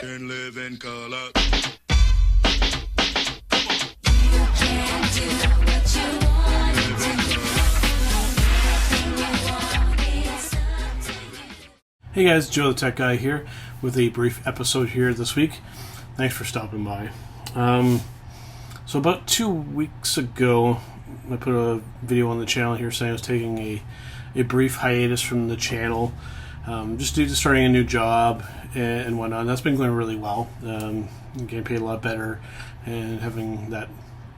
and live in color. Hey guys, Joe the Tech Guy here with a brief episode here this week. Thanks for stopping by. So about 2 weeks ago, I put a video on the channel here saying I was taking a brief hiatus from the channel, just due to starting a new job and whatnot. That's been going really well. Getting paid a lot better and having that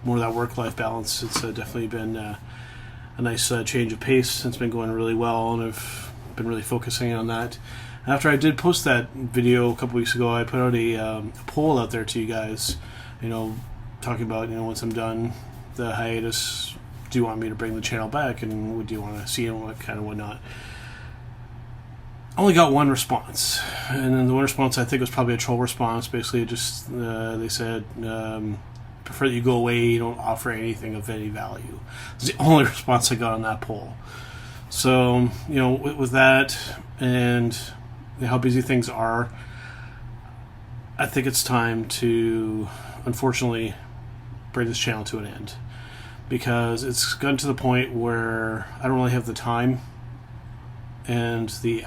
more of that work-life balance. It's definitely been a nice change of pace. It's been going really well, and I've been really focusing on that. After I did post that video a couple weeks ago, I put out a poll out there to you guys, talking about, once I'm done the hiatus, do you want me to bring the channel back, and what do you want to see and what kind of whatnot. I only got one response, and then the one response I think was probably a troll response. Basically, just they said, prefer that you go away, you don't offer anything of any value. It's the only response I got on that poll. So, with that and how busy things are, I think it's time to, unfortunately, bring this channel to an end. Because it's gotten to the point where I don't really have the time and the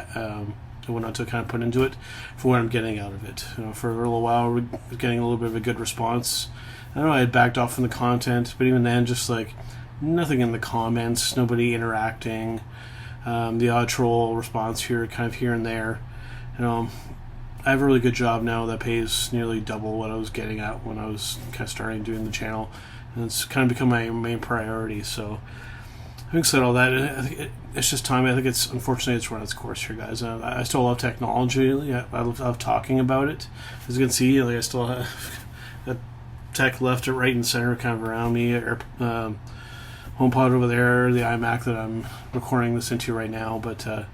whatnot to kind of put into it for what I'm getting out of it. For a little while, we're getting a little bit of a good response. I know I had backed off from the content, but even then, just like nothing in the comments, nobody interacting, the odd troll response here, kind of here and there. I have a really good job now that pays nearly double what I was getting at when I was kind of starting doing the channel, and it's kind of become my main priority. So, having said all that, I think it's just time. I think unfortunately it's run its course here, guys. I still love technology. I love talking about it. As you can see, I still have tech left, right, and center, kind of around me. HomePod over there, the iMac that I'm recording this into right now, but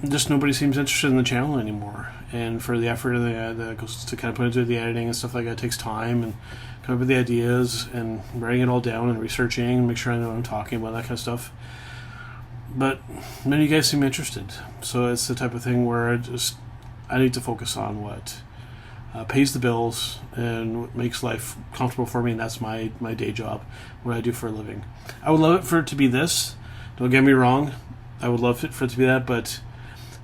just nobody seems interested in the channel anymore. And for the effort that goes to kind of put into the editing and stuff like that, it takes time and come up with the ideas and writing it all down and researching and make sure I know what I'm talking about, that kind of stuff. But none of you guys seem interested. So it's the type of thing where I need to focus on what pays the bills and what makes life comfortable for me, and that's my day job, what I do for a living. I would love it for it to be this. Don't get me wrong. I would love it for it to be that, but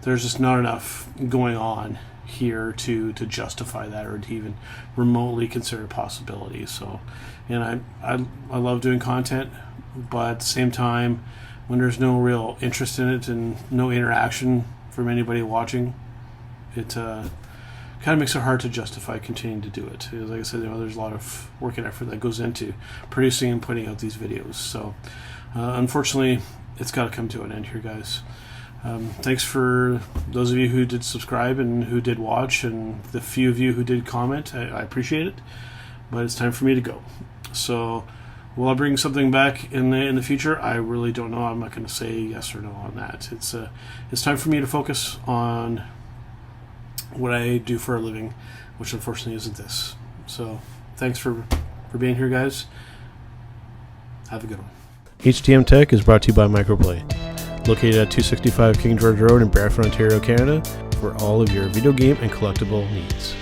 there's just not enough going on here to justify that or to even remotely consider a possibility. So, I love doing content, but at the same time, when there's no real interest in it and no interaction from anybody watching, it kind of makes it hard to justify continuing to do it. Like I said, there's a lot of work and effort that goes into producing and putting out these videos. So, unfortunately, it's got to come to an end here, guys. Thanks for those of you who did subscribe and who did watch, and the few of you who did comment. I appreciate it, but it's time for me to go. So, will I bring something back in the future? I really don't know. I'm not going to say yes or no on that. It's time for me to focus on what I do for a living, which unfortunately isn't this. So, thanks for being here, guys. Have a good one. HTM Tech is brought to you by Microplay, located at 265 King George Road in Brantford, Ontario, Canada, for all of your video game and collectible needs.